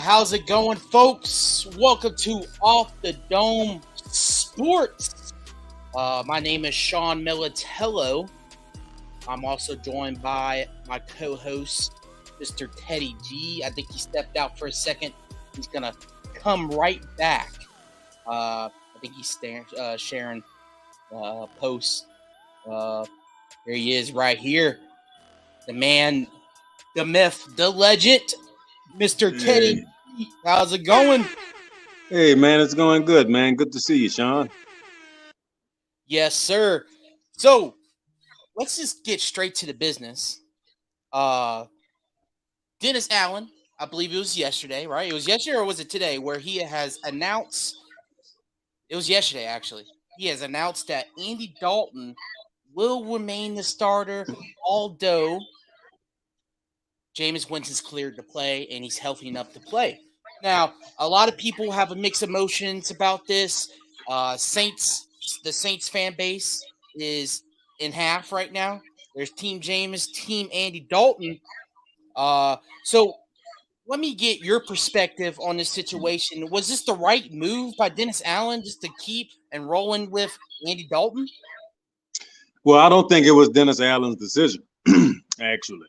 How's it going, folks? Welcome to Off the Dome Sports. My name is Sean Militello. I'm also joined by my co-host, Mr. Teddy G. I think he stepped out for a second. He's gonna come right back. I think he's sharing posts. Here he is, right here. The man, the myth, the legend, Mr. Teddy. How's it going? Hey, man, it's going good, man. Good to see you, Sean. Yes, sir. So let's just get straight to the business. Dennis Allen, I believe it was yesterday, right? It was yesterday or was it today where he has announced – it was yesterday, actually. He has announced that Andy Dalton will remain the starter, although Jameis Winston's cleared to play and he's healthy enough to play. Now, a lot of people have a mixed emotions about this. The Saints fan base is in half right now. There's Team Jameis, Team Andy Dalton. So let me get your perspective on this situation. Was this the right move by Dennis Allen just to keep and rolling with Andy Dalton? Well, I don't think it was Dennis Allen's decision, actually.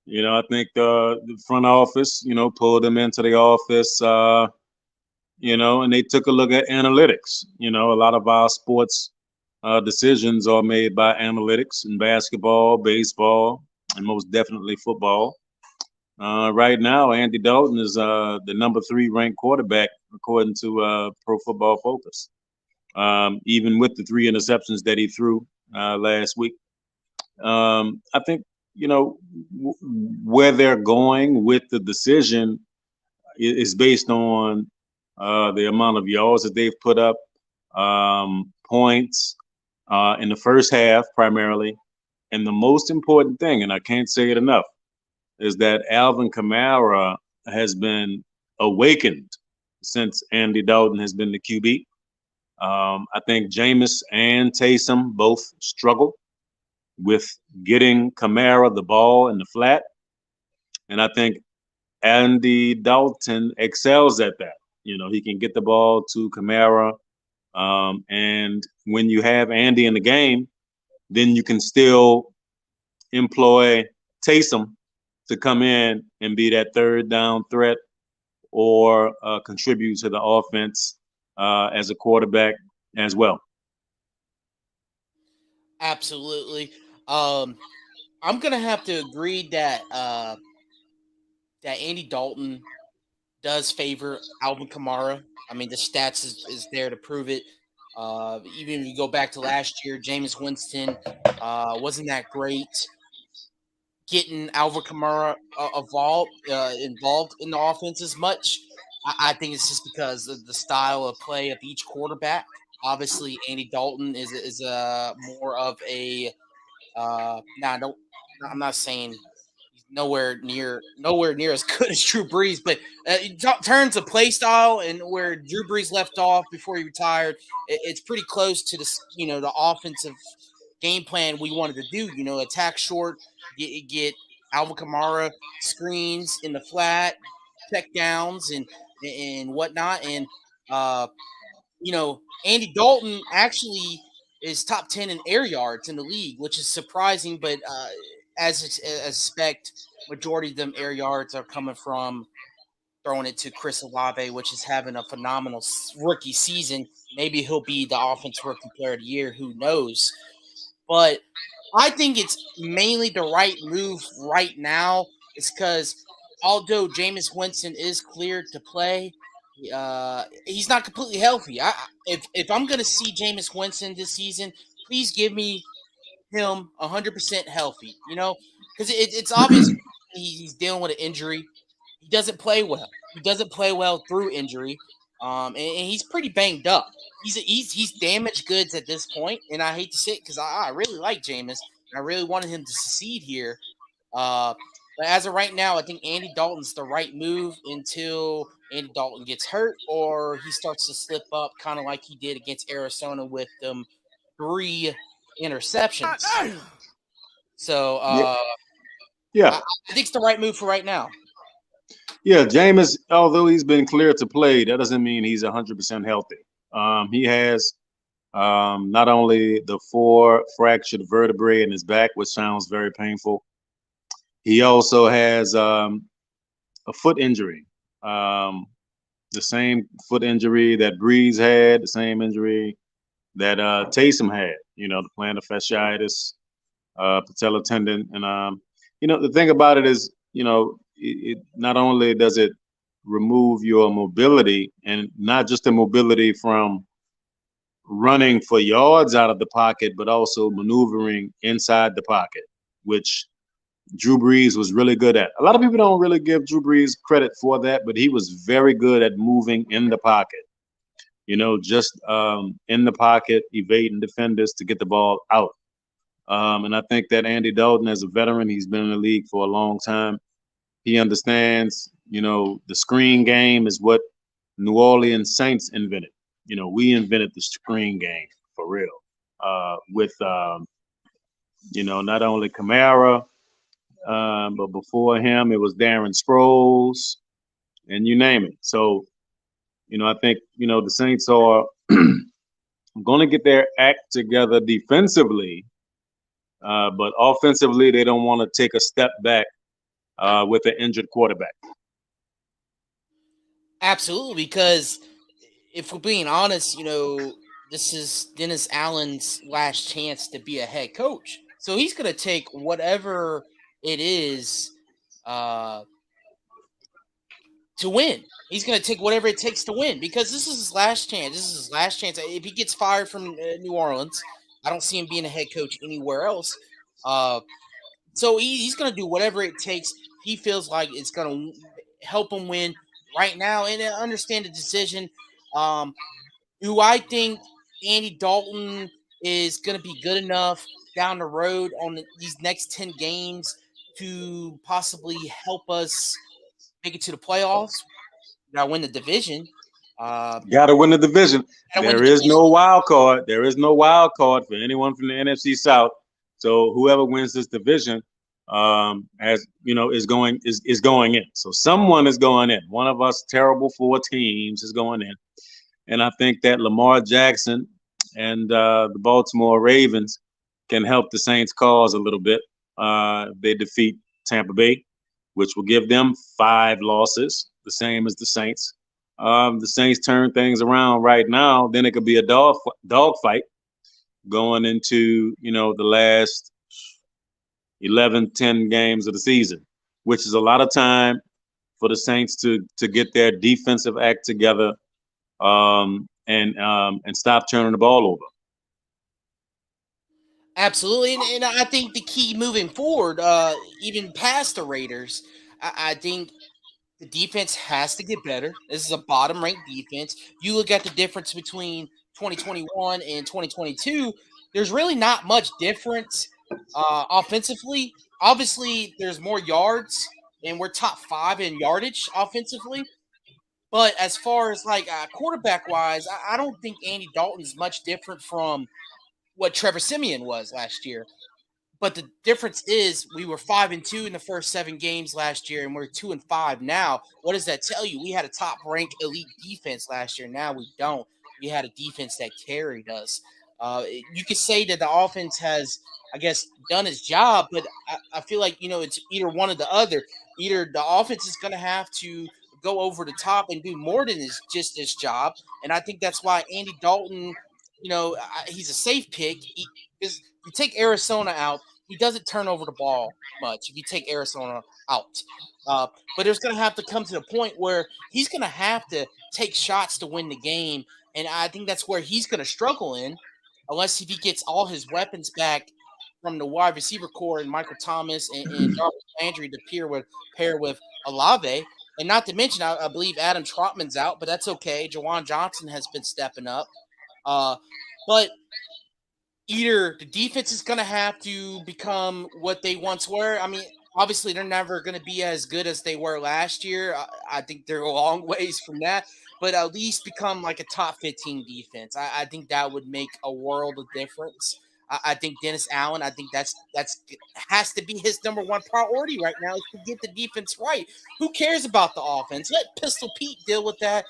I think the front office, pulled him into the office, and they took a look at analytics. A lot of our sports decisions are made by analytics in basketball, baseball, and most definitely football. Right now, Andy Dalton is the number 3 ranked quarterback according to Pro Football Focus. Even with the 3 interceptions that he threw last week, I think where they're going with the decision is based on the amount of yards that they've put up, points in the first half primarily, and the most important thing, and I can't say it enough, is that Alvin Kamara has been awakened since Andy Dalton has been the QB. I think Jameis and Taysom both struggle with getting Kamara the ball in the flat. And I think Andy Dalton excels at that. He can get the ball to Kamara. And when you have Andy in the game, then you can still employ Taysom to come in and be that third down threat or contribute to the offense as a quarterback as well. Absolutely. I'm gonna have to agree that that Andy Dalton does favor Alvin Kamara. I mean, the stats is there to prove it. Even if you go back to last year, Jameis Winston wasn't that great. Getting Alvin Kamara involved in the offense as much, I think it's just because of the style of play of each quarterback. Obviously, Andy Dalton is a more of a I'm not saying he's nowhere near as good as Drew Brees, but in terms of play style and where Drew Brees left off before he retired, it's pretty close to the offensive game plan we wanted to do. Attack short, get Alvin Kamara screens in the flat, check downs and whatnot, and uh, Andy Dalton actually is top 10 in air yards in the league, which is surprising, but as expect, majority of them air yards are coming from throwing it to Chris Olave, which is having a phenomenal rookie season. Maybe he'll be the offensive rookie player of the year. Who knows? But I think it's mainly the right move right now. It's because although Jameis Winston is cleared to play, he's not completely healthy. If I'm going to see Jameis Winston this season, please give me him 100% healthy. Because it's obvious he's dealing with an injury. He doesn't play well. He doesn't play well through injury, and he's pretty banged up. He's damaged goods at this point, and I hate to say it because I really like Jameis. And I really wanted him to succeed here. But as of right now, I think Andy Dalton's the right move until Andy Dalton gets hurt or he starts to slip up, kind of like he did against Arizona with them 3 interceptions. So Yeah. I think it's the right move for right now. Yeah, Jameis, although he's been cleared to play, that doesn't mean he's 100% healthy. He has not only the four fractured vertebrae in his back, which sounds very painful, he also has a foot injury. Um, the same foot injury that Breeze had, the same injury that Taysom had. The plantar fasciitis, patella tendon, and the thing about it is, it not only does it remove your mobility, and not just the mobility from running for yards out of the pocket, but also maneuvering inside the pocket, which Drew Brees was really good at. A lot of people don't really give Drew Brees credit for that, but he was very good at moving in the pocket. Just in the pocket, evading defenders to get the ball out. And I think that Andy Dalton, as a veteran, he's been in the league for a long time. He understands, the screen game is what New Orleans Saints invented. We invented the screen game for real. With not only Kamara, but before him it was Darren Sproles, and you name it. So I think the Saints are going to get their act together defensively, but offensively they don't want to take a step back with an injured quarterback. Absolutely, because if we're being honest, this is Dennis Allen's last chance to be a head coach. So he's going to take whatever it is uh, to win. He's going to take whatever it takes to win because this is his last chance. This is his last chance. If he gets fired from New Orleans, I don't see him being a head coach anywhere else. Uh, so he's going to do whatever it takes. He feels like it's going to help him win right now, and I understand the decision. Um, do I think Andy Dalton is going to be good enough down the road on these next 10 games to possibly help us make it to the playoffs? Got to win the division. Got to win the division. Got to win the There is division. no wild card. There is no wild card for anyone from the NFC South. So whoever wins this division, has is going in. So someone is going in. One of us terrible four teams is going in, and I think that Lamar Jackson and the Baltimore Ravens can help the Saints' cause a little bit. They defeat Tampa Bay, which will give them 5 losses, the same as the Saints. The Saints turn things around right now, then it could be a dog fight going into the last 11, 10 games of the season, which is a lot of time for the Saints to get their defensive act together, and stop turning the ball over. Absolutely. And I think the key moving forward, even past the Raiders, I think the defense has to get better. This is a bottom ranked defense. You look at the difference between 2021 and 2022, there's really not much difference offensively. Obviously, there's more yards, and we're top 5 in yardage offensively. But as far as like quarterback wise, I don't think Andy Dalton's much different from what Trevor Simeon was last year. But the difference is we were 5-2 in the first 7 games last year, and we're 2-5 now. What does that tell you? We had a top ranked elite defense last year. Now we don't. We had a defense that carried us. You could say that the offense has, I guess, done its job, but I feel like it's either one or the other. Either the offense is going to have to go over the top and do more than just this job, and I think that's why Andy Dalton, he's a safe pick. Because you take Arizona out, he doesn't turn over the ball much if you take Arizona out. But there's going to have to come to the point where he's going to have to take shots to win the game. And I think that's where he's going to struggle in, unless if he gets all his weapons back from the wide receiver core and Michael Thomas and Jarvis Landry to pair with Olave. And not to mention, I believe Adam Trotman's out, but that's okay. Jawan Johnson has been stepping up. But either the defense is going to have to become what they once were. I mean, obviously, they're never going to be as good as they were last year. I think they're a long ways from that, but at least become like a top 15 defense. I think that would make a world of difference. I think Dennis Allen. I think that's has to be his number one priority right now is to get the defense right. Who cares about the offense? Let Pistol Pete deal with that.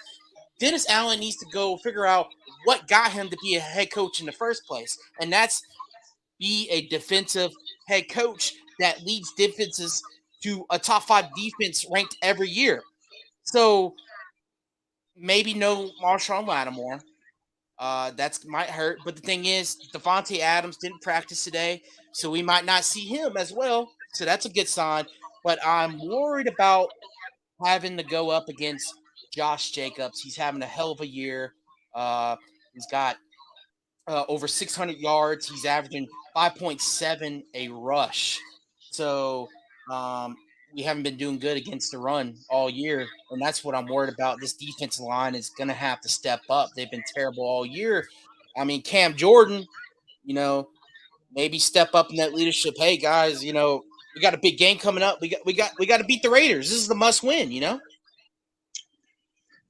Dennis Allen needs to go figure out what got him to be a head coach in the first place, and that's be a defensive head coach that leads defenses to a top five defense ranked every year. So maybe no Marshawn Lattimore. That's might hurt. But the thing is, Devontae Adams didn't practice today, so we might not see him as well. So that's a good sign. But I'm worried about having to go up against Josh Jacobs. He's having a hell of a year. He's got over 600 yards. He's averaging 5.7 a rush. So we haven't been doing good against the run all year, and that's what I'm worried about. This defensive line is going to have to step up. They've been terrible all year. I mean, Cam Jordan, you know, maybe step up in that leadership. Hey guys, we got a big game coming up. We got to beat the Raiders. This is the must win.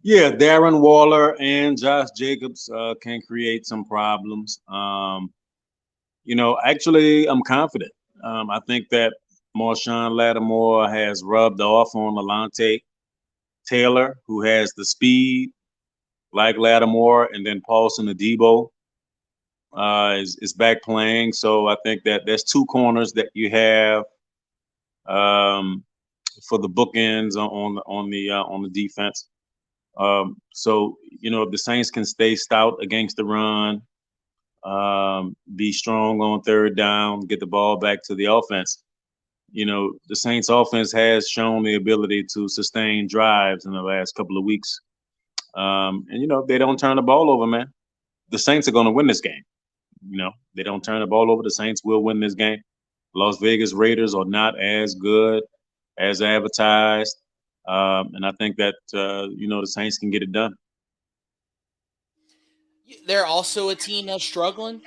Yeah, Darren Waller and Josh Jacobs can create some problems. Actually, I'm confident. I think that Marshawn Lattimore has rubbed off on Alante Taylor, who has the speed like Lattimore, and then Paulson Adebo is back playing. So I think that there's two corners that you have for the bookends on the defense. So if the Saints can stay stout against the run, be strong on third down, get the ball back to the offense. The Saints offense has shown the ability to sustain drives in the last couple of weeks. And if they don't turn the ball over, man, the Saints are going to win this game. They don't turn the ball over, the Saints will win this game. Las Vegas Raiders are not as good as advertised. And I think that, the Saints can get it done. They're also a team that's struggling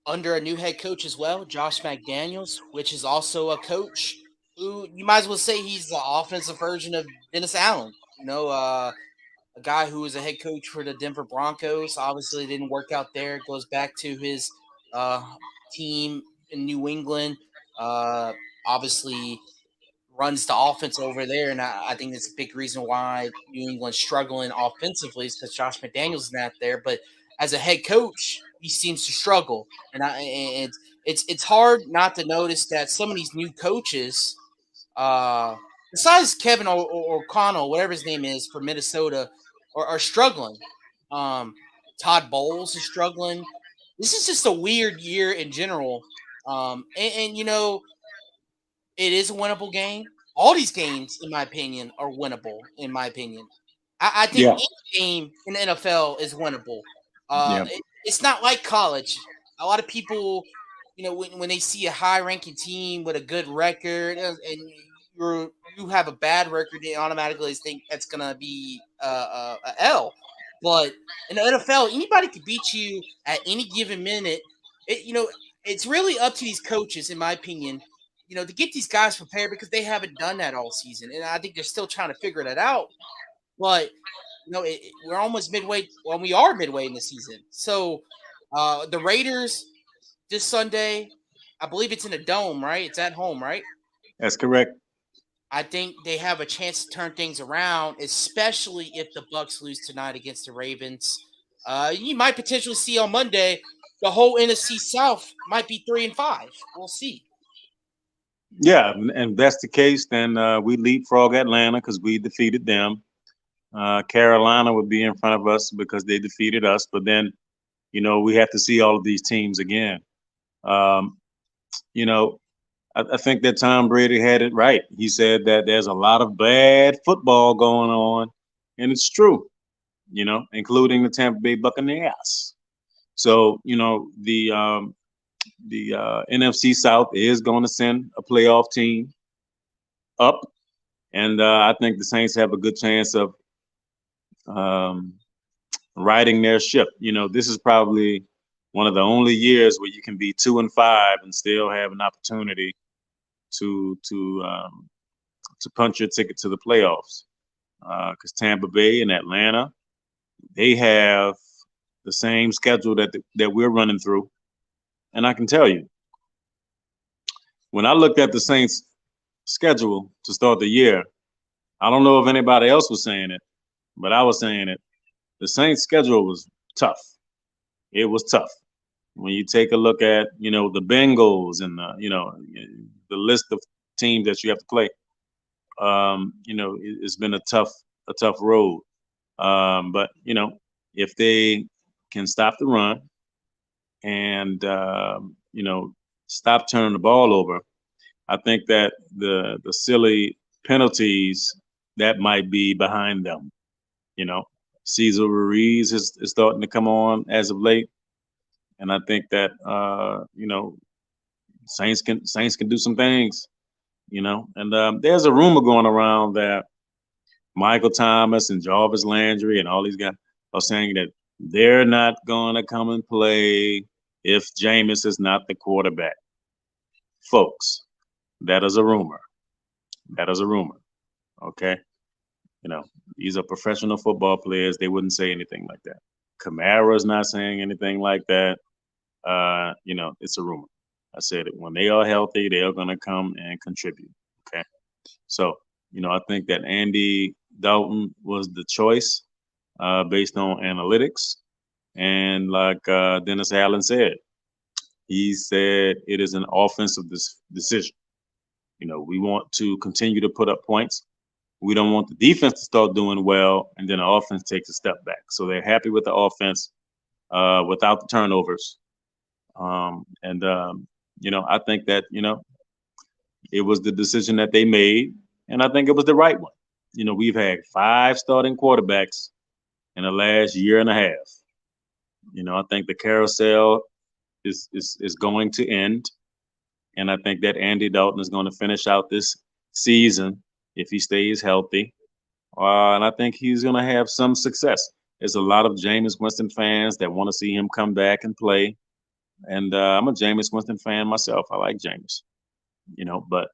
under a new head coach as well, Josh McDaniels, which is also a coach who you might as well say he's the offensive version of Dennis Allen. A guy who was a head coach for the Denver Broncos. Obviously, didn't work out there. Goes back to his uh, team in New England. Uh, Obviously, runs the offense over there, and I think that's a big reason why New England's struggling offensively is because Josh McDaniels not there. But as a head coach, he seems to struggle, and it's hard not to notice that some of these new coaches, uh, besides Kevin O'Connell, whatever his name is for Minnesota, are struggling. Um, Todd Bowles is struggling. This is just a weird year in general. And it is a winnable game. All these games, in my opinion, are winnable. In my opinion, I think Yeah, any game in the NFL is winnable. yeah, It's not like college. A lot of people, when they see a high-ranking team with a good record and you have a bad record, they automatically think that's gonna be a L. But in the NFL, anybody can beat you at any given minute. It's really up to these coaches, in my opinion, to get these guys prepared because they haven't done that all season, and I think they're still trying to figure that out. But we're almost midway. Well, we are midway in the season. So the Raiders this Sunday, I believe it's in a dome, right? It's at home, right? that's correct. I think they have a chance to turn things around, especially if the Bucks lose tonight against the Ravens. You might potentially see on Monday the whole NFC South might be 3-5. We'll see. Yeah, and if that's the case, then we leapfrog Atlanta because we defeated them. Carolina would be in front of us because they defeated us. But then, we have to see all of these teams again. Um, you know, I think that Tom Brady had it right. He said that there's a lot of bad football going on, and it's true. Including the Tampa Bay Buccaneers. So, the NFC South is going to send a playoff team up, and I think the Saints have a good chance of um, riding their ship. This is probably one of the only years where you can be 2-5 and still have an opportunity to punch your ticket to the playoffs. Because Tampa Bay and Atlanta, they have the same schedule that we're running through. And I can tell you, when I looked at the Saints' schedule to start the year, I don't know if anybody else was saying it, but I was saying it. The Saints' schedule was tough. It was tough. When you take a look at, the Bengals and the list of teams that you have to play, it's been a tough road. But if they can stop the run and stop turning the ball over, I think that the silly penalties that might be behind them. You know, Cesar Ruiz is starting to come on as of late, and I think that Saints can do some things. And there's a rumor going around that Michael Thomas and Jarvis Landry and all these guys are saying that they're not going to come and play if Jameis is not the quarterback. Folks, that is a rumor. That is a rumor. Okay. You know, these are professional football players. They wouldn't say anything like that. Kamara's not saying anything like that. It's a rumor. I said it. When they are healthy, they are going to come and contribute. Okay. So, I think that Andy Dalton was the choice based on analytics. And like Dennis Allen said, he said it is an offensive decision. We want to continue to put up points. We don't want the defense to start doing well, and then the offense takes a step back. So they're happy with the offense without the turnovers. I think that, it was the decision that they made, and I think it was the right one. We've had 5 starting quarterbacks in the last year and a half. I think the carousel is going to end, and I think that Andy Dalton is going to finish out this season if he stays healthy. And I think he's going to have some success. There's a lot of Jameis Winston fans that want to see him come back and play. And I'm a Jameis Winston fan myself. I like Jameis, but,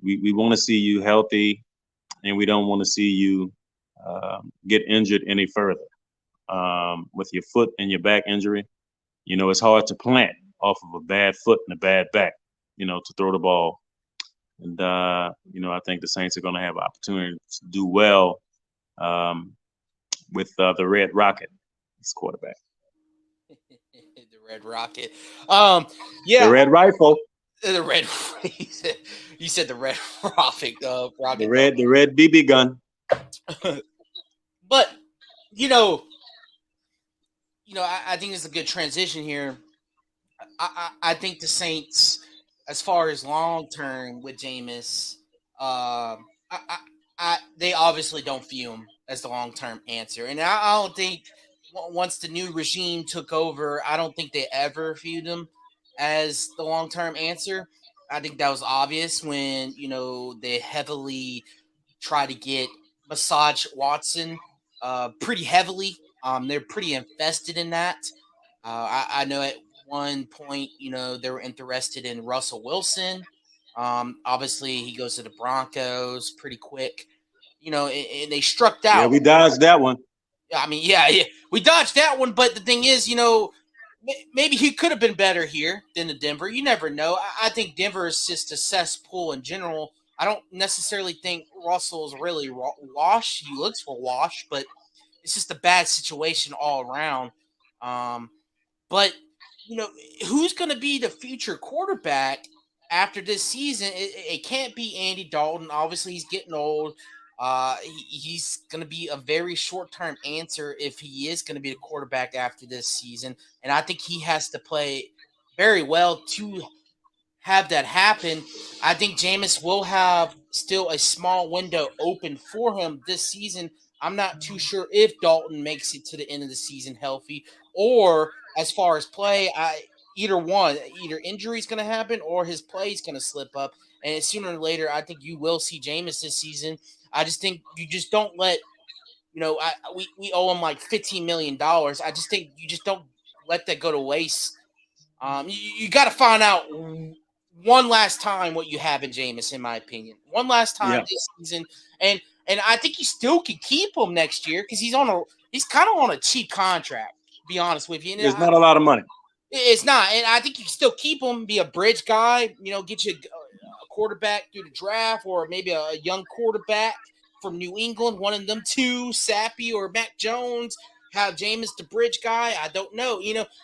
we want to see you healthy, and we don't want to see you get injured any further. With your foot and your back injury, it's hard to plant off of a bad foot and a bad back, to throw the ball. And, I think the Saints are going to have opportunity to do well with the Red Rocket, this quarterback. The Red Rocket. The Yeah, Red Rifle. the Red. You said the Red Rocket. The Rocket. red BB gun. But you know, I think it's a good transition here. I think the Saints, as far as long term with Jameis, they obviously don't view him as the long term answer, and I don't think once the new regime took over, I don't think they ever viewed him as the long term answer. I think that was obvious when they heavily try to get Massage Watson pretty heavily. They're pretty invested in that. I know at one point, they were interested in Russell Wilson. Obviously, he goes to the Broncos pretty quick, and they struck Yeah, out. we dodged that one. I mean, yeah, we dodged that one. But the thing is, maybe he could have been better here than the Denver. You never know. I think Denver is just a cesspool in general. I don't necessarily think Russell's really washed. He looks for wash, but it's just a bad situation all around. But you know, who's going to be the future quarterback after this season? It can't be Andy Dalton. Obviously, he's getting old. He's going to be a very short term answer if he is going to be the quarterback after this season. And I think he has to play very well to have that happen. I think Jameis will have still a small window open for him this season. I'm not too sure if Dalton makes it to the end of the season healthy, or as far as play, either one, either injury is going to happen or his play is going to slip up. And sooner or later, I think you will see Jameis this season. I just think you just don't let we owe him like $15 million. I just think you just don't let that go to waste. You got to find out one last time what you have in Jameis, in my opinion. One last time Yeah. this season, and I think you still can keep him next year because he's kind of on a cheap contract. To be honest with you, and There's not a lot of money. It's not, and I think you can still keep him, be a bridge guy. Get you a quarterback through the draft, or maybe a young quarterback from New England, one of them two, Sappy or Mac Jones. Have Jameis the bridge guy. I don't know,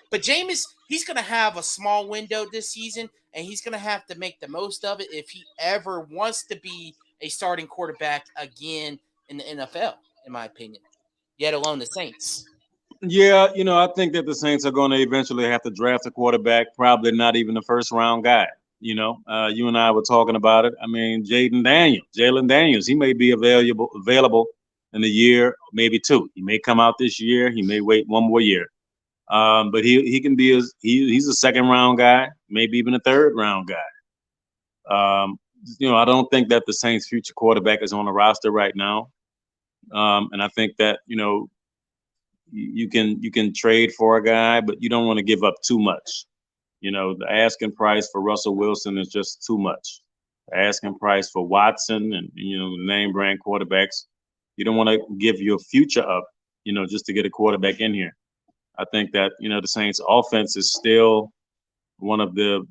but Jameis, he's gonna have a small window this season, and he's gonna have to make the most of it if he ever wants to be a starting quarterback again in the NFL. In my opinion, yet alone the Saints. Yeah, I think that the Saints are going to eventually have to draft a quarterback, probably not even the first round guy. You and I were talking about it. I mean, Jalen Daniels, he may be available in a year, maybe two. He may come out this year. He may wait one more year. But he can be he's a second round guy, maybe even a third round guy. I don't think that the Saints' future quarterback is on the roster right now. And I think that you can trade for a guy, but you don't want to give up too much. The asking price for Russell Wilson is just too much. The asking price for Watson and name brand quarterbacks, you don't want to give your future up, just to get a quarterback in here. I think that the Saints offense is still one of the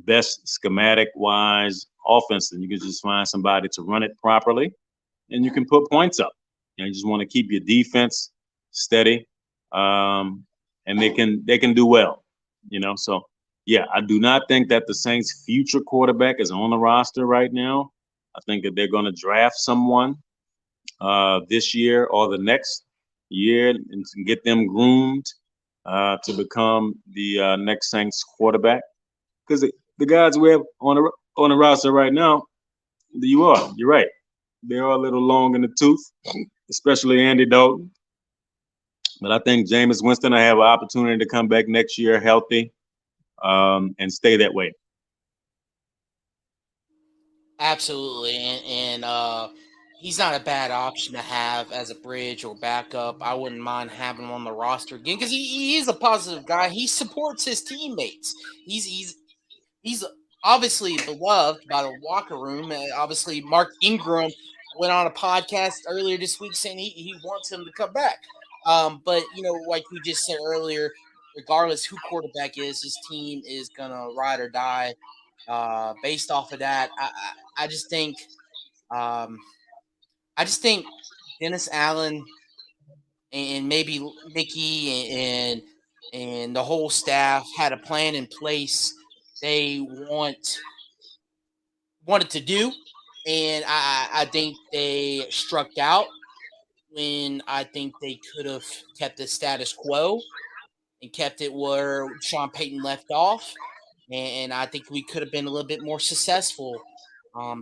best schematic wise offense, and you can just find somebody to run it properly and you can put points up. You just want to keep your defense steady, and they can do well. So yeah, I do not think that the Saints' future quarterback is on the roster right now. I think that they're going to draft someone this year or the next year and get them groomed to become the next Saints quarterback. Because the guys we have on the roster right now, you're right. They are a little long in the tooth, especially Andy Dalton. But I think Jameis Winston will have an opportunity to come back next year healthy, and stay that way. Absolutely, and he's not a bad option to have as a bridge or backup. I wouldn't mind having him on the roster again because he is a positive guy. He supports his teammates. He's obviously beloved by the locker room. Obviously, Mark Ingram went on a podcast earlier this week saying he wants him to come back. But like we just said earlier, regardless who quarterback is, his team is gonna ride or die. Based off of that, I just think um, I just think Dennis Allen and maybe Mickey and the whole staff had a plan in place they wanted to do, and I think they struck out when I think they could have kept the status quo and kept it where Sean Payton left off. And I think we could have been a little bit more successful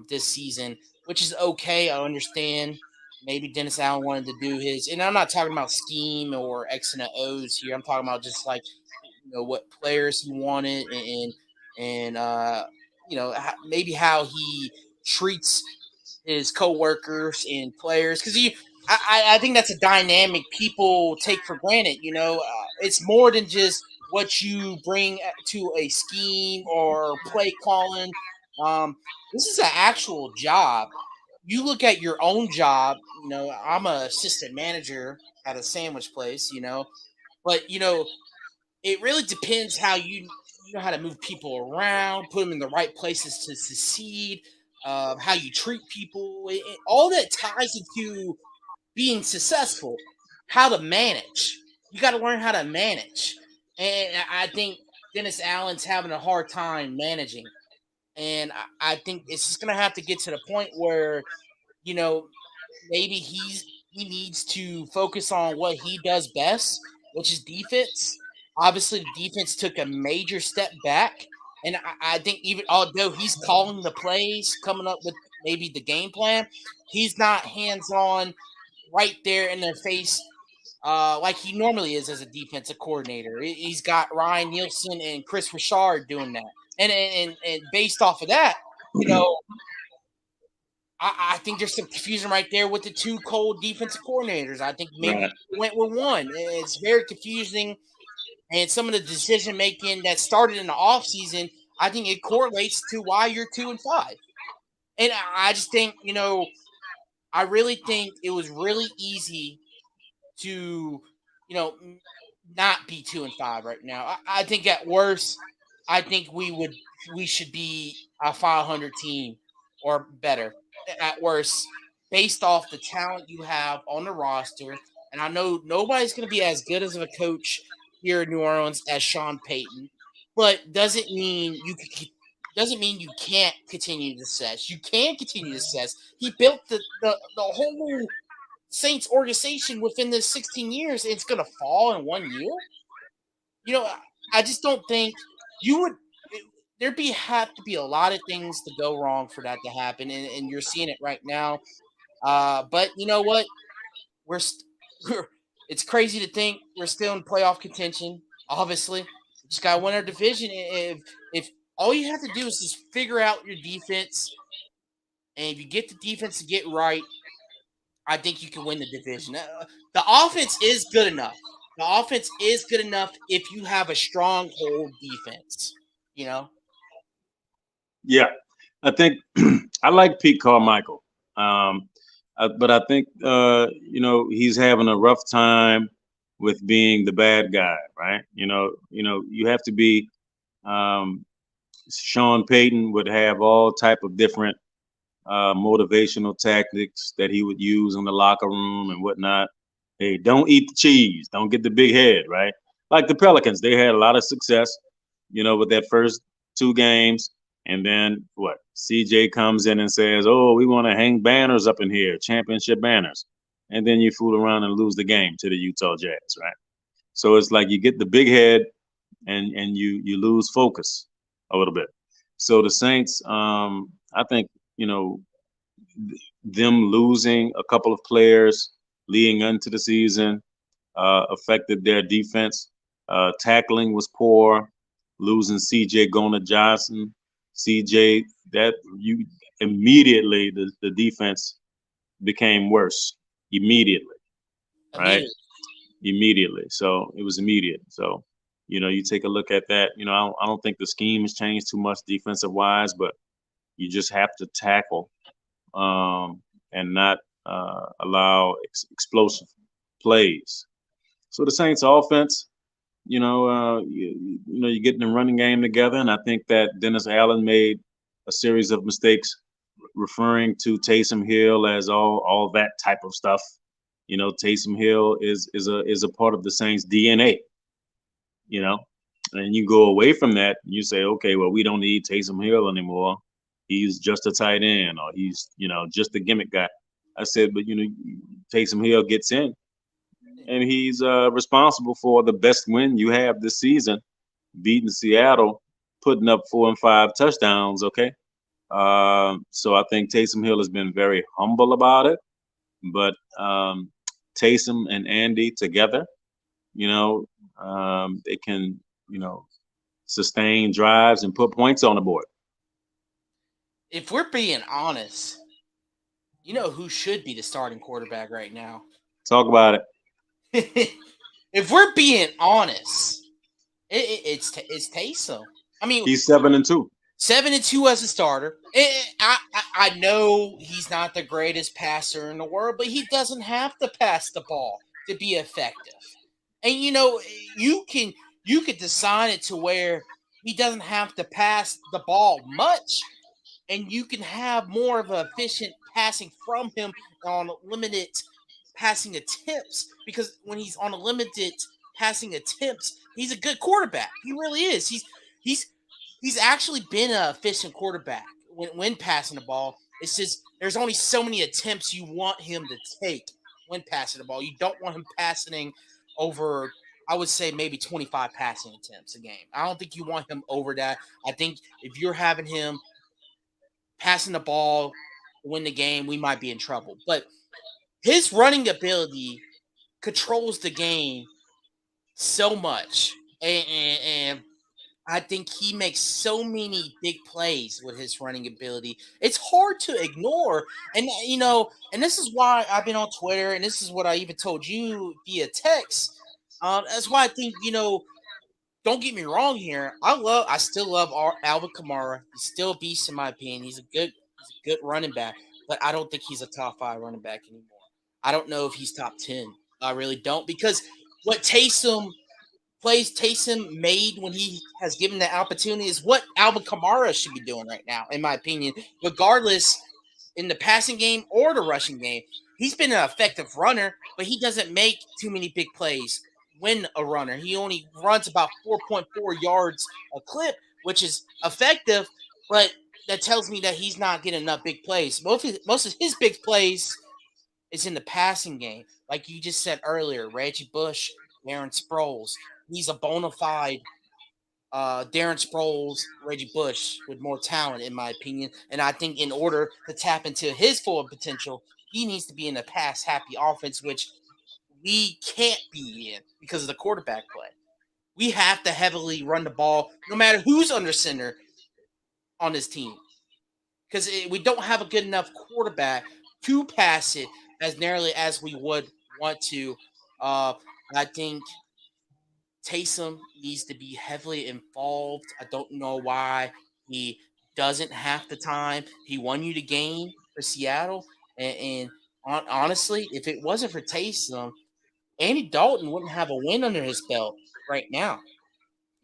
this season, which is okay. I understand. Maybe Dennis Allen wanted to do his, and I'm not talking about scheme or X and O's here. I'm talking about just like what players he wanted and maybe how he treats his coworkers and players because I think that's a dynamic people take for granted. It's more than just what you bring to a scheme or play calling. This is an actual job. You look at your own job. I'm a assistant manager at a sandwich place. But it really depends how you know how to move people around, put them in the right places to succeed, how you treat people. All that ties into being successful. How to manage. You got to learn how to manage, and I think Dennis Allen's having a hard time managing, and I think it's just gonna have to get to the point where you know maybe he needs to focus on what he does best, which is defense. Obviously, the defense took a major step back, and I think even although he's calling the plays, coming up with maybe the game plan, he's not hands on right there in their face like he normally is as a defensive coordinator. He's got Ryan Nielsen and Chris Richard doing that, and based off of that, you know I think there's some confusion right there with the two cold defensive coordinators. I think maybe Right. we went with one. It's very confusing. And some of the decision making that started in the offseason, I think it correlates to why you're 2-5. And I just think, I really think it was really easy to, not be 2-5 right now. I think at worst, I think we should be a 500 team or better at worst, based off the talent you have on the roster. And I know nobody's going to be as good as of a coach here in New Orleans as Sean Payton, but doesn't mean you can't continue to success. You can continue to success. He built the whole Saints organization within the 16 years. It's going to fall in 1 year. I just don't think you would. There'd be have to be a lot of things to go wrong for that to happen, and you're seeing it right now. But you know what? We're, st- we're it's crazy to think we're still in playoff contention. Obviously, we just got to win our division. If all you have to do is just figure out your defense, and if you get the defense to get right, I think you can win the division. The offense is good enough. The offense is good enough if you have a stronghold defense. You know, Yeah, I think I like Pete Carmichael, um, but I think he's having a rough time with being the bad guy, right? You have to be. Um, Sean Payton would have all type of different motivational tactics that he would use in the locker room and whatnot. Hey, don't eat the cheese. Don't get the big head, right? Like the Pelicans, they had a lot of success, with that first two games. And then what? CJ comes in and says, "Oh, we want to hang banners up in here, championship banners." And then you fool around and lose the game to the Utah Jazz, right? So it's like you get the big head and you lose focus a little bit. So the Saints, I think, you know, them losing a couple of players leading into the season affected their defense. Tackling was poor. Losing C.J. Gona Johnson, C.J. that you immediately the defense became worse immediately, right? immediately. Immediately. So it was immediate. So you take a look at that. I don't think the scheme has changed too much defensive wise, but you just have to tackle and not allow explosive plays. So the Saints offense, you're getting the running game together, and I think that Dennis Allen made a series of mistakes referring to Taysom Hill as all that type of stuff. Taysom Hill is a part of the Saints DNA. You know, and you go away from that, and you say, okay, well, we don't need Taysom Hill anymore. He's just a tight end, or he's just a gimmick guy. I said, but Taysom Hill gets in, and he's responsible for the best win you have this season, beating Seattle, putting up 4 and 5 touchdowns. Okay, so I think Taysom Hill has been very humble about it, but Taysom and Andy together, they can, sustain drives and put points on the board. If we're being honest, you know who should be the starting quarterback right now? Talk about it. If we're being honest, it's Taysom. I mean, He's 7-2. 7-2 as a starter. I know he's not the greatest passer in the world, but he doesn't have to pass the ball to be effective. And you could design it to where he doesn't have to pass the ball much, and you can have more of an efficient passing from him on limited passing attempts, because when he's on a limited passing attempts, he's a good quarterback. He really is. He's he's actually been an efficient quarterback when passing the ball. It's just there's only so many attempts you want him to take when passing the ball. You don't want him passing over, I would say, maybe 25 passing attempts a game. I don't think you want him over that. I think if you're having him passing the ball win the game, we might be in trouble. But his running ability controls the game so much, and I think he makes so many big plays with his running ability. It's hard to ignore. And and this is why I've been on Twitter, and this is what I even told you via text. That's why I think, don't get me wrong here. I still love Alvin Kamara. He's still a beast in my opinion. He's a good running back, but I don't think he's a top 5 running back anymore. I don't know if he's top 10. I really don't, because what Taysom plays Taysom made when he has given the opportunity is what Alvin Kamara should be doing right now, in my opinion, regardless in the passing game or the rushing game. He's been an effective runner, but he doesn't make too many big plays when a runner. He only runs about 4.4 yards a clip, which is effective, but that tells me that he's not getting enough big plays. Most of his big plays is in the passing game. Like you just said earlier, Reggie Bush, Darren Sproles. He's a bona fide Darren Sproles, Reggie Bush with more talent, in my opinion. And I think in order to tap into his full potential, he needs to be in a pass happy offense, which we can't be in because of the quarterback play. We have to heavily run the ball no matter who's under center on this team because we don't have a good enough quarterback to pass it as nearly as we would want to. Uh, I think Taysom needs to be heavily involved. I don't know why he doesn't half the time. He won you the game for Seattle, and honestly, if it wasn't for Taysom, Andy Dalton wouldn't have a win under his belt right now.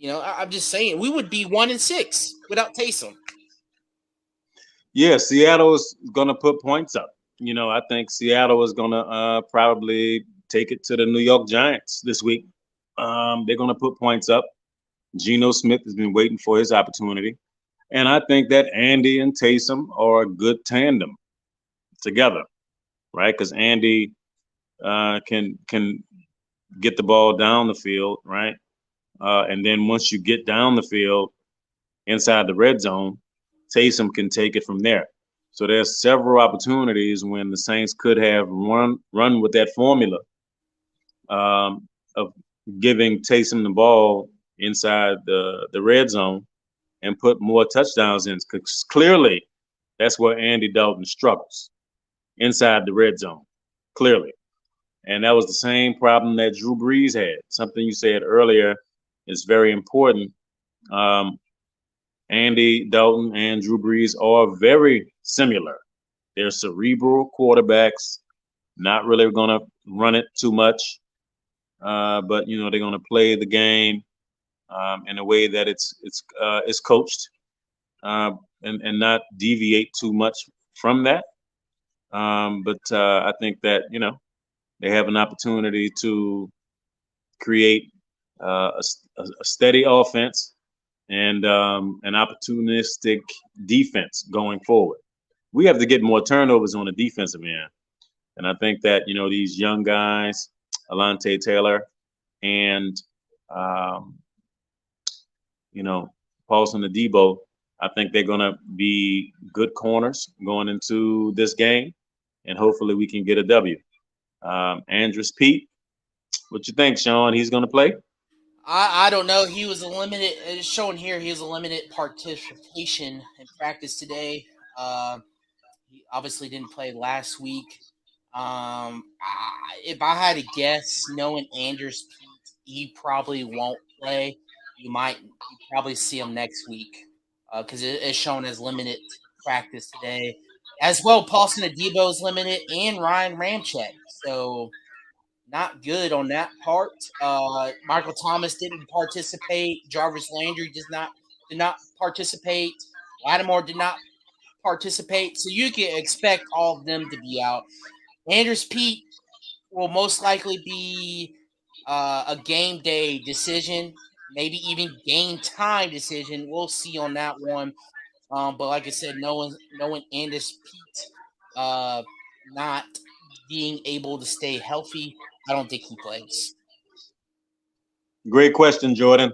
I'm just saying we would be 1-6 without Taysom. Yeah, Seattle is going to put points up. I think Seattle is going to probably take it to the New York Giants this week. They're going to put points up. Geno Smith has been waiting for his opportunity. And I think that Andy and Taysom are a good tandem together, right? Because Andy can get the ball down the field, right? And then once you get down the field inside the red zone, Taysom can take it from there. So there's several opportunities when the Saints could have run with that formula of giving Taysom the ball inside the red zone and put more touchdowns in. Because clearly, that's where Andy Dalton struggles inside the red zone. Clearly. And that was the same problem that Drew Brees had. Something you said earlier is very important. Andy Dalton and Drew Brees are very similar. They're cerebral quarterbacks, not really going to run it too much, but they're going to play the game in a way that it's coached and not deviate too much from that. But I think that they have an opportunity to create a steady offense and an opportunistic defense going forward. We have to get more turnovers on the defensive end. And I think that, these young guys, Alante Taylor and, Paulson Adebo, I think they're going to be good corners going into this game. And hopefully we can get a W. Andrus Pete, what you think, Sean? He's going to play? I don't know. He was a limited. It's showing here he was a limited participation in practice today. He obviously didn't play last week. If I had to guess, knowing Andrews Pete, he probably won't play. You probably see him next week because it's shown as limited practice today. As well, Paulson Adebo is limited and Ryan Ramczyk. So not good on that part. Michael Thomas didn't participate. Jarvis Landry did not participate. Lattimore did not participate. So you can expect all of them to be out. Andrews Pete will most likely be a game day decision, maybe even game time decision. We'll see on that one. But like I said, knowing Andrews Pete not being able to stay healthy, I don't think he plays. Great question, Jordan.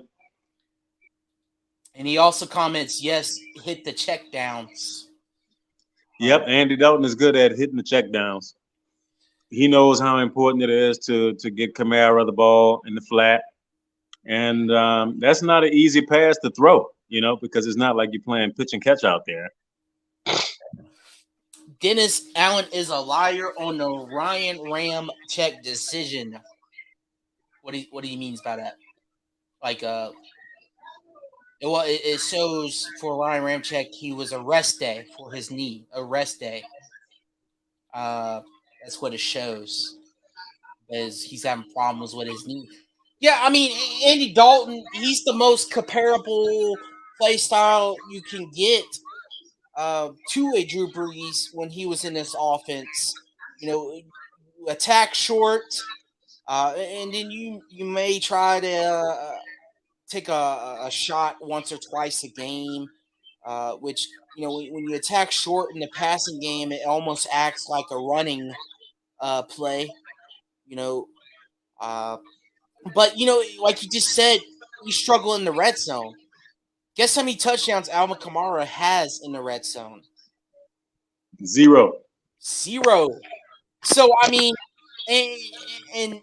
And he also comments, yes, hit the check downs. Yep, Andy Dalton is good at hitting the checkdowns. He knows how important it is to get Kamara the ball in the flat, and that's not an easy pass to throw, because it's not like you're playing pitch and catch out there. Dennis Allen is a liar on the Ryan Ramczyk decision. What do you means by that? Like it shows for Ryan Ramczyk he was a rest day for his knee, a rest day. That's what it shows. Is he's having problems with his knee. Yeah, I mean, Andy Dalton, he's the most comparable play style you can get to a Drew Brees when he was in this offense. You know, you attack short, and then you may try to take a shot once or twice a game, which when you attack short in the passing game, it almost acts like a running play. You know, uh, but like you just said, you struggle in the red zone. Guess how many touchdowns Alvin Kamara has in the red zone? Zero. Zero. So I mean, and, and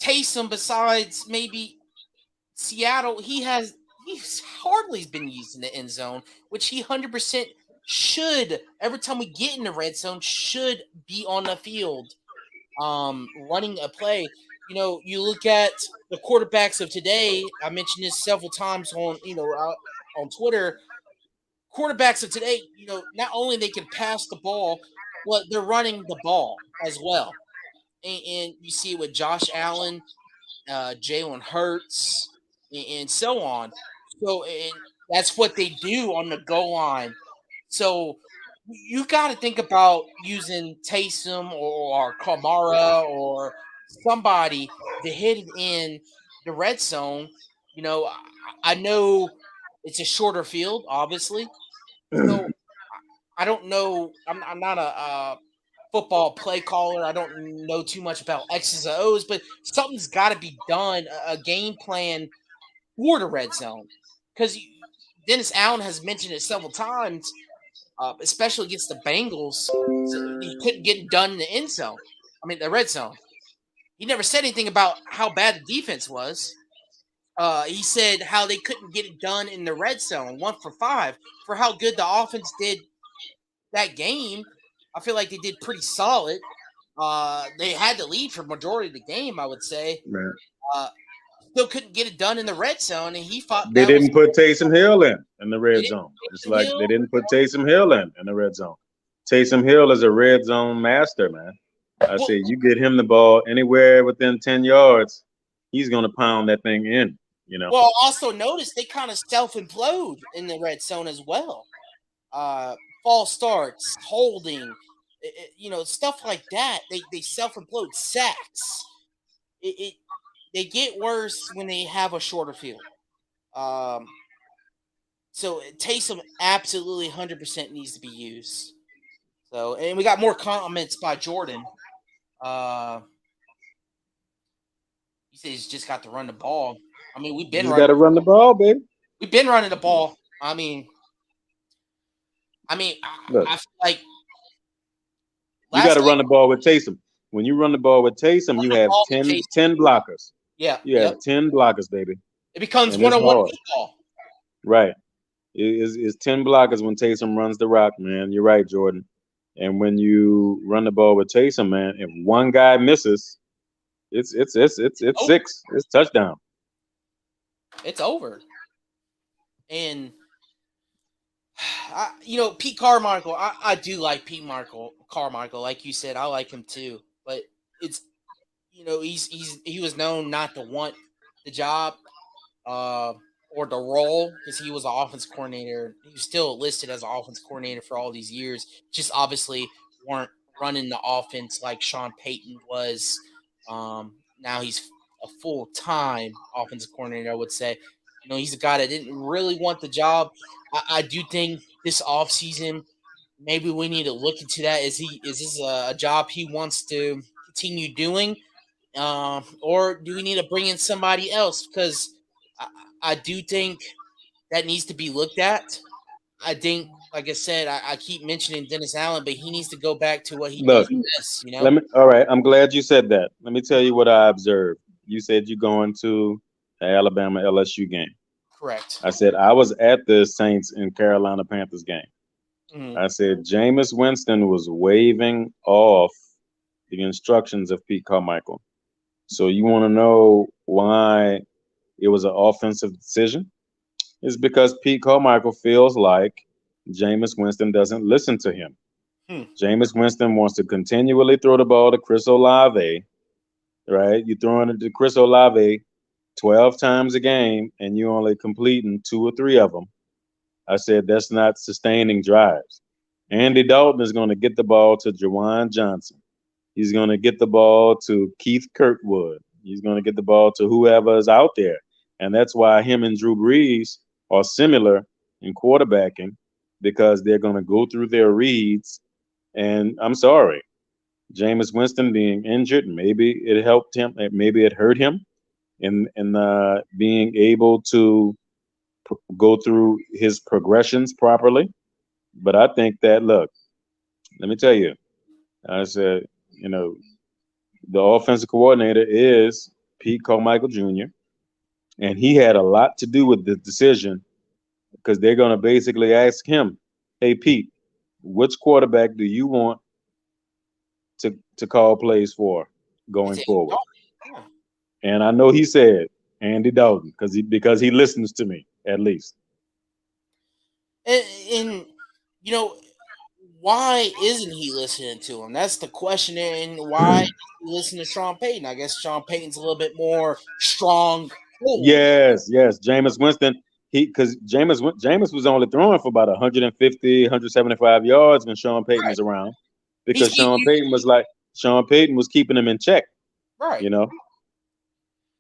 Taysom, besides maybe Seattle, he's hardly been used in the end zone, which he 100% should. Every time we get in the red zone, should be on the field, running a play. You look at the quarterbacks of today. I mentioned this several times on Twitter. Quarterbacks of today, not only they can pass the ball, but they're running the ball as well. And you see it with Josh Allen, Jalen Hurts, and so on. So, and that's what they do on the goal line. So, you got to think about using Taysom or Kamara or somebody to hit it in the red zone. I know it's a shorter field, obviously. So, I don't know. I'm not a football play caller. I don't know too much about X's and O's, but something's got to be done. A game plan for the red zone, because Dennis Allen has mentioned it several times, especially against the Bengals. So he couldn't get it done in the end zone. I mean, the red zone. He never said anything about how bad the defense was. He said how they couldn't get it done in the red zone, 1 for 5, for how good the offense did that game. I feel like they did pretty solid. They had the lead for majority of the game, I would say. Man. Uh, Still couldn't get it done in the red zone, and he thought They that was didn't put Taysom Hill in the they red didn't zone. It's Taysom like they Hill. didn't put Taysom Hill in the red zone. Taysom Hill is a red zone master, man. I Well, say you get him the ball anywhere within 10 yards, he's gonna pound that thing in. You know. well, also notice they kind of self implode in the red zone as well. False starts, holding, stuff like that. They self implode, sacks. It They get worse when they have a shorter field. Um, so Taysom absolutely 100% needs to be used. So, and we got more comments by Jordan. Uh, he says he's just got to run the ball. I mean, You just got to run the ball, baby. we've been running the ball. Look, I feel like you got last to night run the ball with Taysom. When you run the ball with Taysom, run you the have ball with 10, Taysom. 10 blockers. Yeah, You have yep. 10 blockers, baby. It becomes And it's 101 hard. football. Right. It's 10 blockers when Taysom runs the rock, man. You're right, Jordan. And when you run the ball with Taysom, man, if one guy misses, it's Oh, six. It's touchdown. it's over. And Pete Carmichael. I do like Carmichael. Like you said, I like him too. But it's he was known not to want the job uh, or the role because he was an offense coordinator. He was still listed as an offense coordinator for all these years. Just obviously weren't running the offense like Sean Payton was. Now he's a full time offensive coordinator. I would say. He's a guy that didn't really want the job. I do think this offseason, maybe we need to look into that. Is this a job he wants to continue doing? Or do we need to bring in somebody else? Because I, I do think that needs to be looked at. I think, like I said, I keep mentioning Dennis Allen, but he needs to go back to what he Look, does best. all right, I'm glad you said that. Let me tell you what I observed. You said you're going to the Alabama LSU game. Correct. I said I was at the Saints and Carolina Panthers game. Mm-hmm. I said Jameis Winston was waving off the instructions of Pete Carmichael. So you want to know why it was an offensive decision? It's because Pete Carmichael feels like Jameis Winston doesn't listen to him. Hmm. Jameis Winston wants to continually throw the ball to Chris Olave right? You throwing it to Chris Olave 12 times a game, and you only completing two or three of them. I said that's not sustaining drives. Andy Dalton is going to get the ball to Jawan Johnson. He's going to get the ball to Keith Kirkwood. He's going to get the ball to whoever is out there. And that's why him and Drew Brees are similar in quarterbacking because they're going to go through their reads. And I'm sorry, Jameis Winston being injured, maybe it helped him, maybe it hurt him in being able to go through his progressions properly. But I think that, look, let me tell you, I said, you know, the offensive coordinator is Pete Carmichael Jr., and he had a lot to do with the decision because they're going to basically ask him, hey, Pete, which quarterback do you want to call plays for It's going Andy forward? Dalton. Yeah. And I know he said Andy Dalton because he listens to me at least. And you know, why isn't he listening to him? That's the question. And why does he listen to Sean Payton? I guess Sean Payton's a little bit more strong hold. Yes, yes, Jameis Winston. Because Jameis was only throwing for about 150, 175 yards when Sean Payton Right. was around, He's because Sean Payton was keeping him in check. right. You know.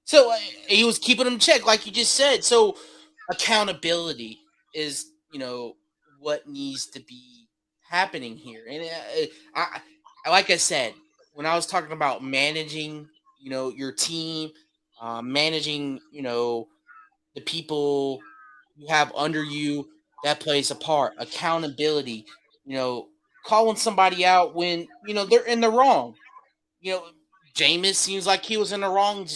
So he was keeping him in check, like you just said. So accountability is, what needs to be happening here. And like I said, when I was talking about managing, your team, managing, the people you have under you, that plays a part. Accountability, you know, calling somebody out when they're in the wrong. You know, Jameis seems like he was in the wrong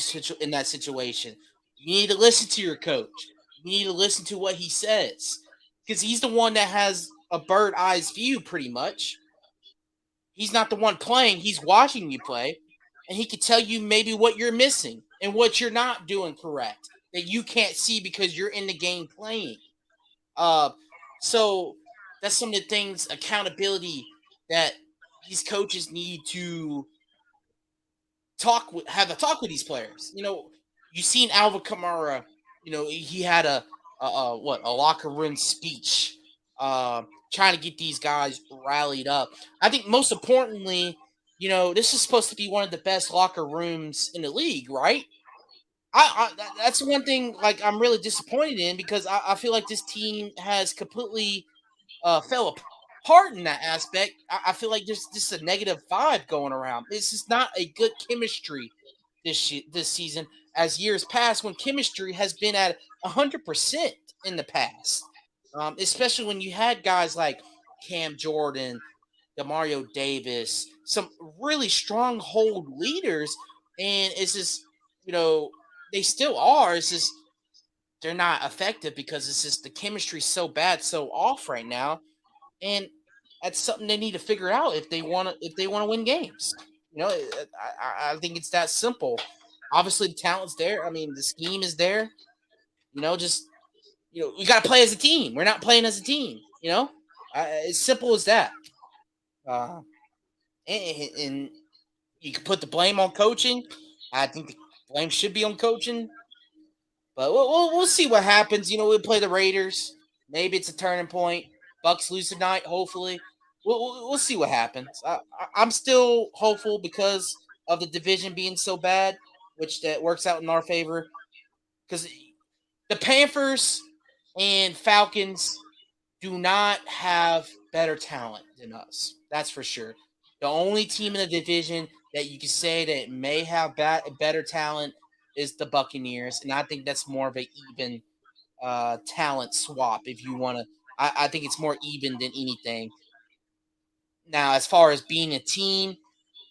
in that situation. You need to listen to your coach. You need to listen to what he says because he's the one that has a bird eyes view, pretty much. He's not the one playing; he's watching you play, and he could tell you maybe what you're missing and what you're not doing correct that you can't see because you're in the game playing. Uh, so that's some of the things accountability that these coaches need to have a talk with these players. You seen Alvin Kamara. He had a locker room speech, trying to get these guys rallied up. I think most importantly, this is supposed to be one of the best locker rooms in the league, right? That's one thing like I'm really disappointed in because I feel like this team has completely fell apart in that aspect. I feel like there's just a negative vibe going around. This is not a good chemistry this season as years past when chemistry has been at 100% in the past. Especially when you had guys like Cam Jordan, Demario Davis, some really stronghold leaders, and it's just you know they still are. It's just they're not effective because it's just the chemistry's so bad, so off right now, and that's something they need to figure out if they want to win games. I think it's that simple. Obviously, the talent's there. I mean, the scheme is there. Just we got to play as a team. We're not playing as a team. As simple as that. Uh, and you can put the blame on coaching. I think the blame should be on coaching. But we'll see what happens. We'll play the Raiders. Maybe it's a turning point. Bucks lose tonight. Hopefully, we'll see what happens. I'm still hopeful because of the division being so bad, which that works out in our favor. Because the Panthers and Falcons do not have better talent than us. That's for sure. The only team in the division that you can say that may have better talent is the Buccaneers, and I think that's more of a even talent swap. If you want to, I think it's more even than anything. Now, as far as being a team,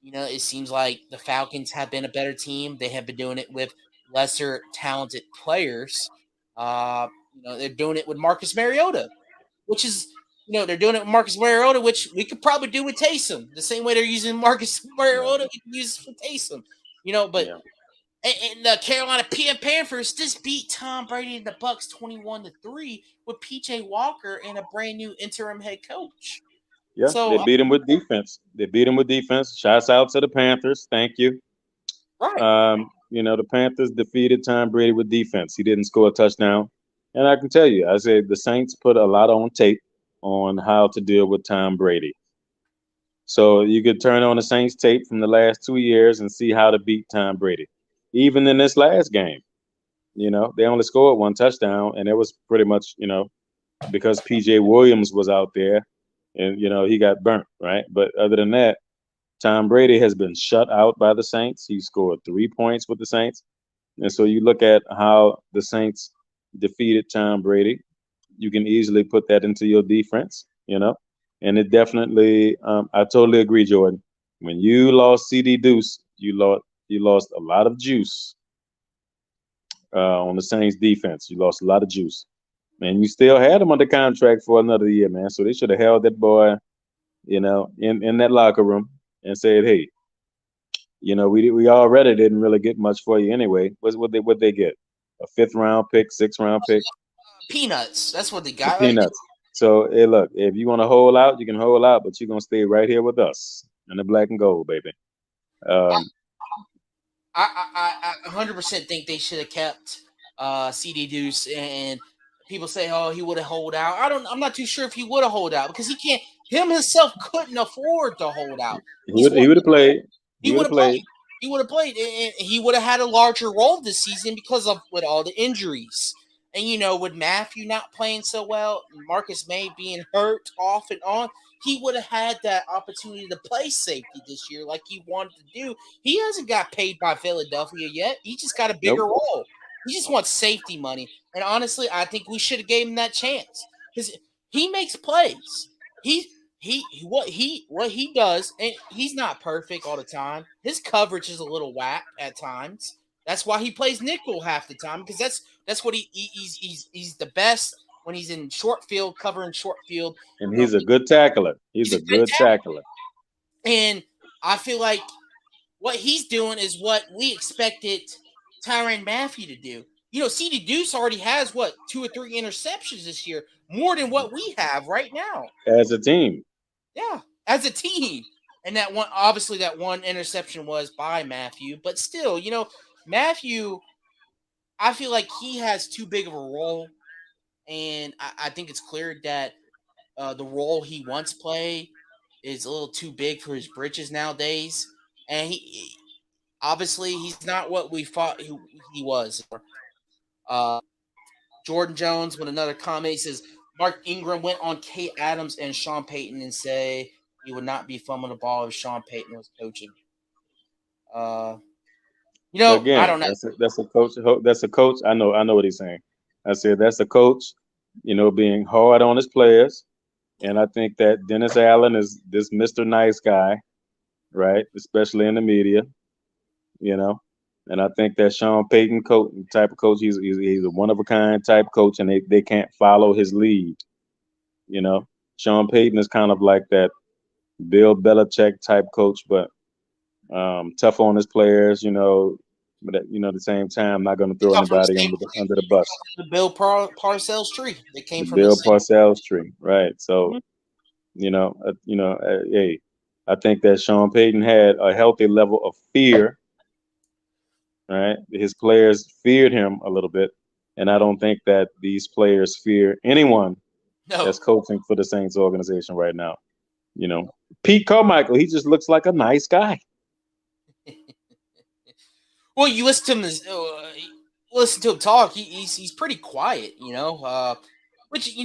it seems like the Falcons have been a better team. They have been doing it with lesser talented players. They're doing it with Marcus Mariota, which is, they're doing it with Marcus Mariota, which we could probably do with Taysom. The same way they're using Marcus Yeah. Mariota, we can use for Taysom. But Yeah. and the Carolina Panthers just beat Tom Brady and the Bucks 21-3 with PJ Walker and a brand new interim head coach. Yeah. They So beat him with defense. They beat him with defense. Shouts out to the Panthers. Thank you. Right. The Panthers defeated Tom Brady with defense. He didn't score a touchdown. And I can tell you, I said the Saints put a lot on tape on how to deal with Tom Brady. So you could turn on the Saints tape from the last 2 years and see how to beat Tom Brady. Even in this last game, they only scored one touchdown, and it was pretty much, because PJ Williams was out there and, he got burnt, right? But other than that, Tom Brady has been shut out by the Saints. He scored 3 points with the Saints. And so you look at how the Saints defeated Tom Brady, you can easily put that into your defense. And it definitely, I totally agree, Jordan. When you lost CD Deuce, you lost a lot of juice on the Saints defense. You lost a lot of juice. And you still had him under contract for another year, man. So they should have held that boy, in that locker room and said, hey, we already didn't really get much for you anyway. What they get? A fifth round pick, sixth round pick, Peanuts. That's what they got. Like, peanuts. So hey, look, if you want to hold out, you can hold out, but you're gonna stay right here with us in the black and gold, baby. Um, I 100% think they should have kept CD Deuce. And people say, oh, he would have hold out. I'm not too sure if he would have hold out because he can't. Him himself couldn't afford to hold out. he He's would one. he would have played. He He would would have have played. played. He would have played, and he would have had a larger role this season because of with all the injuries. And with Matthew not playing so well, Marcus May being hurt off and on, he would have had that opportunity to play safety this year like he wanted to do. He hasn't got paid by Philadelphia yet. He just got a bigger Nope. role. He just wants safety money. And honestly, I think we should have gave him that chance because he makes plays. What he does, and he's not perfect all the time. His coverage is a little whack at times. That's why he plays nickel half the time because that's what he's the best when he's in short field covering short field. And he's a good tackler. He's He's a a good good tackler. and I feel like what he's doing is what we expected Tyrann Matthew to do. CD Deuce already has what 2 or 3 interceptions this year, more than what we have right now. As a team. Yeah, as a team. And that one, obviously, that one interception was by Matthew, but still, Matthew, I feel like he has too big of a role, and I think it's clear that the role he once played is a little too big for his britches nowadays, and obviously he's not what we thought he was. Uh, Jordan Jones with another comment, he says Mark Ingram went on Kate Adams and Sean Payton and say he would not be fumbling the ball if Sean Payton was coaching. Uh, I Again, don't know. that's a coach. That's a coach. I know what he's saying. I said that's a coach. Being hard on his players, and I think that Dennis Allen is this Mr. Nice guy, right? Especially in the media, you know. And I think that Sean Payton type of coach, he's a one of a kind type coach, and they can't follow his lead. You know, Sean Payton is kind of like that Bill Belichick type coach, but tough on his players. But at the same time, not going to They throw come from the anybody same under the bus. the Bill Parcells tree. They came The from the Bill same. Parcells tree, right? So Mhm. hey, I think that Sean Payton had a healthy level of fear. Right, his players feared him a little bit, and I don't think that these players fear anyone No. that's coaching for the Saints organization right now. You know, Pete Carmichael, he just looks like a nice guy. Well, you listen to him talk. He's pretty quiet, which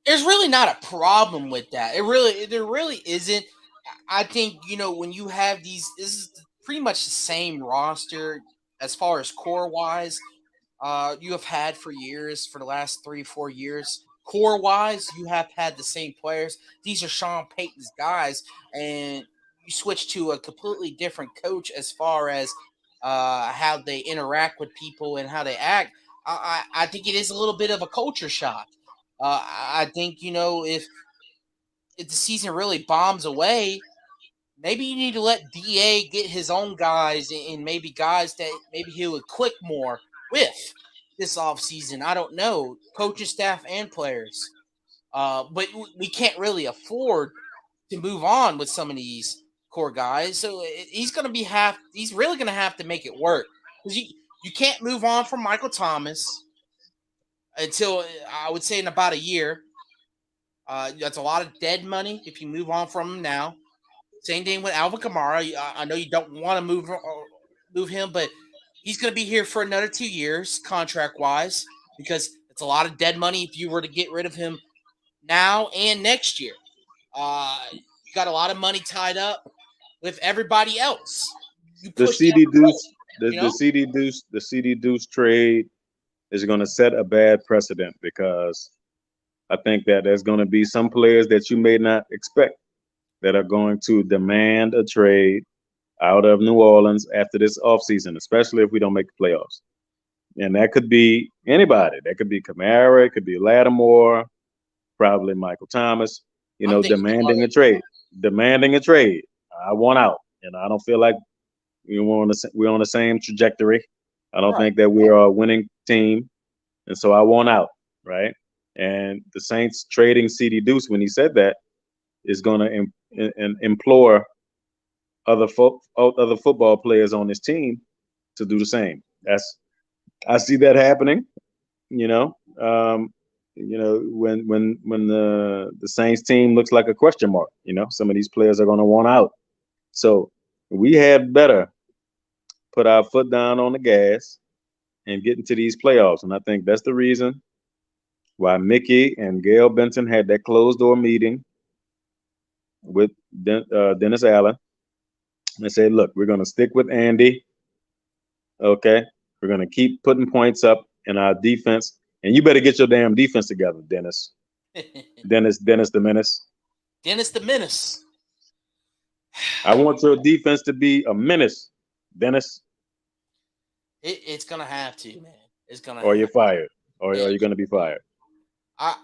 there's really not a problem with that. There really isn't. I think when you have this is pretty much the same roster as far as core wise. You have had for years, for the last 3 4 years. Core wise, you have had the same players. These are Sean Payton's guys, and you switch to a completely different coach as far as how they interact with people and how they act. I think it is a little bit of a culture shock. I think if the season really bombs away, maybe you need to let Da get his own guys and maybe guys that maybe he would click more with this offseason. I don't know, coaching staff and players. But we can't really afford to move on with some of these core guys. So he's going to be he's really going to have to make it work because you can't move on from Michael Thomas until I would say in about a year. That's a lot of dead money if you move on from him now. Same thing with Alvin Kamara. I know you don't want to move him, but he's going to be here for another 2 years contract wise because it's a lot of dead money if you were to get rid of him now and next year. You got a lot of money tied up with everybody else. You The push down CD the road, Deuce, you know? the CD Deuce trade is going to set a bad precedent because I think that there's going to be some players that you may not expect that are going to demand a trade out of New Orleans after this offseason, especially if we don't make the playoffs. And that could be anybody. That could be Kamara, it could be Lattimore, probably Michael Thomas, I'm thinking demanding a trade. Demanding a trade. I want out. I don't feel like we're on the same trajectory. I don't right. think that we're a winning team. And so I want out, right? And the Saints trading CD Deuce when he said that is going to implore other football players on this team to do the same. I see that happening. You know, when the Saints team looks like a question mark. Some of these players are going to want out. So we had better put our foot down on the gas and get into these playoffs. And I think that's the reason why Mickey and Gail Benson had that closed door meeting with Dennis Allen and said, look, we're going to stick with Andy. Okay. We're going to keep putting points up in our defense. And you better get your damn defense together, Dennis. Dennis the Menace. Dennis the Menace. I want your defense to be a menace, Dennis. It's gonna have to, man. It's gonna Or have. you're fired. Or Yeah. you're going to be fired. I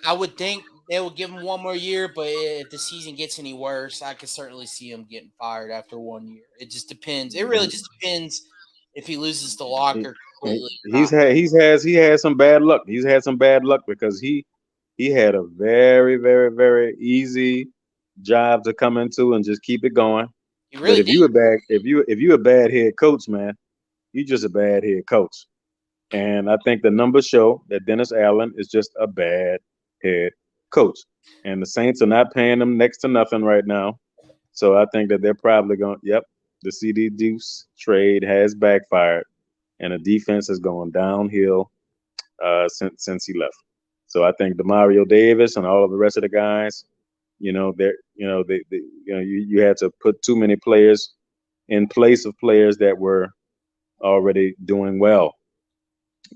I would think they will give him one more year, but if the season gets any worse, I could certainly see him getting fired after 1 year. It just depends. It really just depends if he loses the locker completely or not. He has some bad luck. He's had some bad luck because he had a very, very, very easy job to come into and just keep it going. He But really did. if you a bad head coach, man, you just a bad head coach. And I think the numbers show that Dennis Allen is just a bad head coach. And the Saints are not paying him next to nothing right now. So I think that they're probably going, yep, the CD Deuce trade has backfired and the defense has gone downhill since he left. So I think Demario Davis and all of the rest of the guys, you had to put too many players in place of players that were already doing well.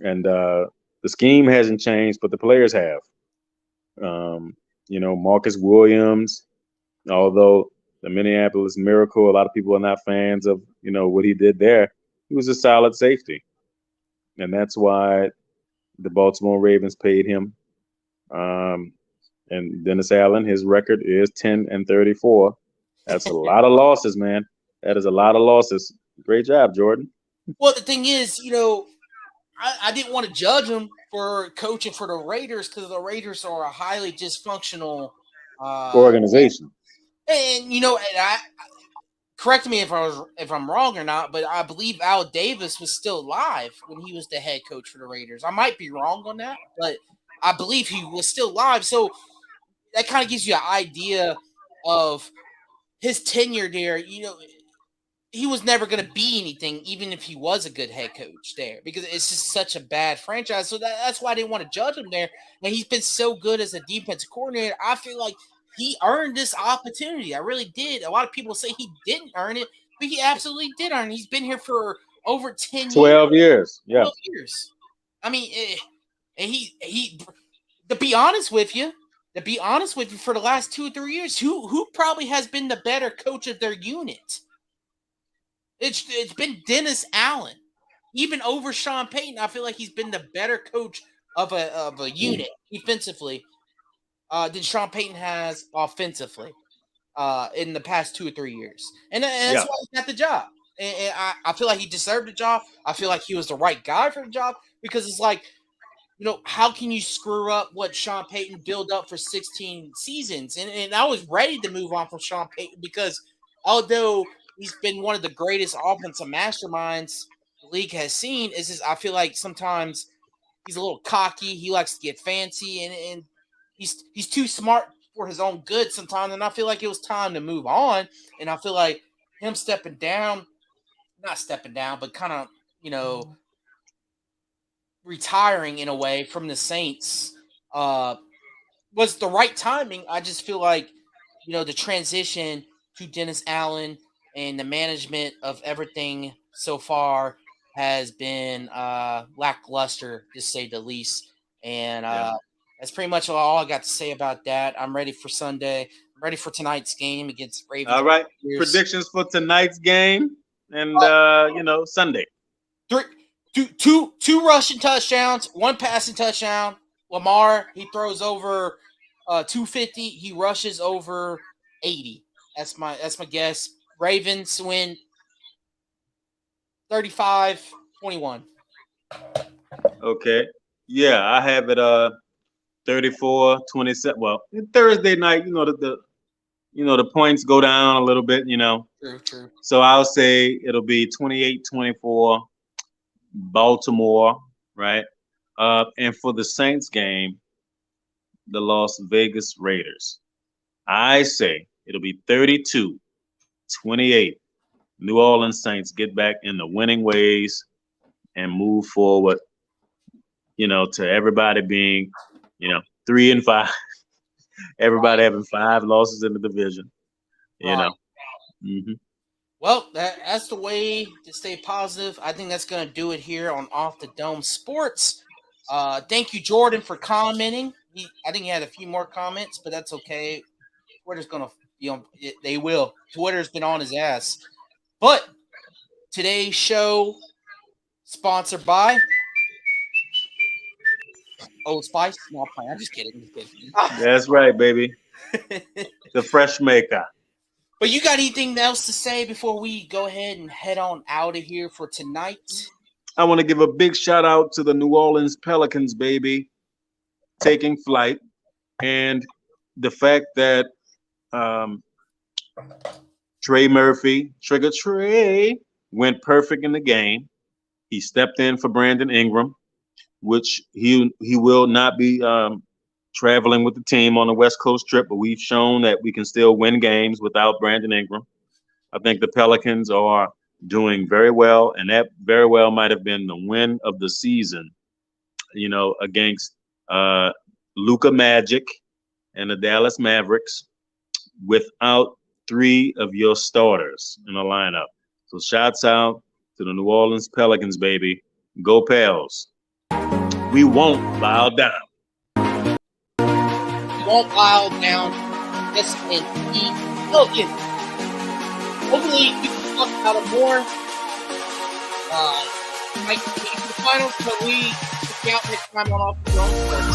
And the scheme hasn't changed, but the players have. Marcus Williams, although the Minneapolis Miracle, a lot of people are not fans of, what he did there. He was a solid safety. And that's why the Baltimore Ravens paid him. And Dennis Allen, his record is 10-34. That's a lot of losses, man. That is a lot of losses. Great job, Jordan. Well, the thing is, I didn't want to judge him for coaching for the Raiders because the Raiders are a highly dysfunctional uh, Organization. and I correct me if I'm wrong or not, but I believe Al Davis was still alive when he was the head coach for the Raiders. I might be wrong on that, but I believe he was still alive. So that kind of gives you an idea of his tenure there. He was never going to be anything, even if he was a good head coach there, because it's just such a bad franchise. So that's why I didn't want to judge him there. And he's been so good as a defensive coordinator. I feel like he earned this opportunity. I really did. A lot of people say he didn't earn it, but he absolutely did earn it. He's been here for over 10 years, 12 years. Yeah. 12 years. I mean, and he to be honest with you, for the last 2 or 3 years, who probably has been the better coach of their unit? It's been Dennis Allen, even over Sean Payton. I feel like he's been the better coach of a unit defensively than Sean Payton has offensively in the past 2 or 3 years, and that's Yeah. why he got the job. And I feel like he deserved the job. I feel like he was the right guy for the job because it's like, how can you screw up what Sean Payton built up for 16 seasons? And I was ready to move on from Sean Payton because although he's been one of the greatest offensive masterminds the league has seen, is just, I feel like sometimes he's a little cocky. He likes to get fancy, and he's too smart for his own good sometimes. And I feel like it was time to move on. And I feel like him stepping down, not stepping down, but kind of, retiring in a way from the Saints was the right timing. I just feel like, the transition to Dennis Allen and the management of everything so far has been lackluster, to say the least. And that's pretty much all I got to say about that. I'm ready for Sunday. I'm ready for tonight's game against Ravens. All right. Predictions for tonight's game and, Sunday. Two rushing touchdowns, one passing touchdown. Lamar, he throws over 250. He rushes over 80. That's my guess. Ravens win 35-21. Okay. Yeah, I have it 34-27. Well, Thursday night, the points go down a little bit, True. So I'll say it'll be 28-24 Baltimore, right? And for the Saints game, the Las Vegas Raiders, I say it'll be 32-28. New Orleans Saints get back in the winning ways and move forward, to everybody being, 3-5. Everybody having 5 losses in the division, Mm-hmm. Well, that's the way to stay positive. I think that's going to do it here on Off the Dome Sports. Thank you, Jordan, for commenting. I think he had a few more comments, but that's okay. Twitter's going to, they will. Twitter's been on his ass. But today's show sponsored by Old Spice. No, I'm just kidding. That's right, baby. The fresh maker. But you got anything else to say before we go ahead and head on out of here for tonight? I want to give a big shout out to the New Orleans Pelicans, baby, taking flight. And the fact that Trigger Trey, went perfect in the game. He stepped in for Brandon Ingram, which he will not be traveling with the team on the West Coast trip, but we've shown that we can still win games without Brandon Ingram. I think the Pelicans are doing very well, and that very well might have been the win of the season, against Luka Magic and the Dallas Mavericks without 3 of your starters in the lineup. So shouts out to the New Orleans Pelicans, baby. Go Pels. We won't bow down. Won't bow down. Yes, indeed. Pelicans. Hopefully, we can talk about it more. Might be the finals, but we check out next time on Off the Dome.